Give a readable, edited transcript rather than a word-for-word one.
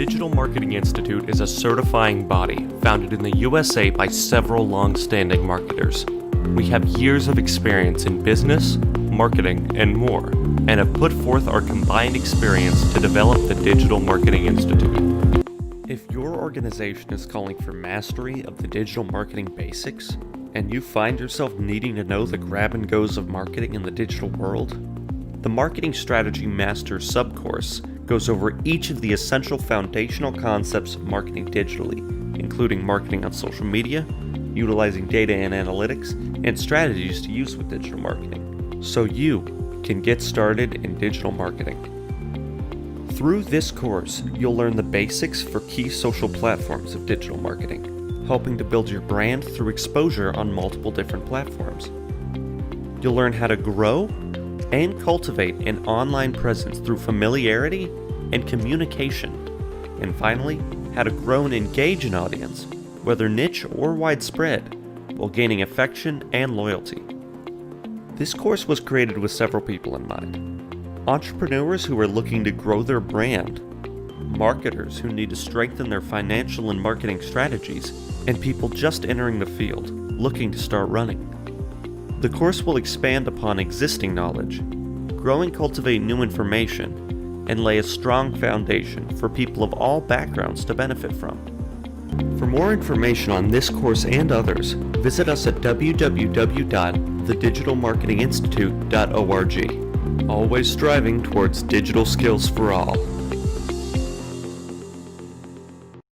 Digital Marketing Institute is a certifying body founded in the USA by several long-standing marketers. We have years of experience in business, marketing, and more, and have put forth our combined experience to develop the Digital Marketing Institute. If your organization is calling for mastery of the digital marketing basics, and you find yourself needing to know the grab and goes of marketing in the digital world, the Marketing Strategy Master subcourse goes over each of the essential foundational concepts of marketing digitally, including marketing on social media, utilizing data and analytics, and strategies to use with digital marketing, so you can get started in digital marketing. Through this course, you'll learn the basics for key social platforms of digital marketing, helping to build your brand through exposure on multiple different platforms. You'll learn how to grow and cultivate an online presence through familiarity and communication. And finally, how to grow and engage an audience, whether niche or widespread, while gaining affection and loyalty. This course was created with several people in mind: entrepreneurs who are looking to grow their brand, marketers who need to strengthen their financial and marketing strategies, and people just entering the field, looking to start running. The course will expand upon existing knowledge, grow and cultivate new information, and lay a strong foundation for people of all backgrounds to benefit from. For more information on this course and others, visit us at www.thedigitalmarketinginstitute.org. Always striving towards digital skills for all.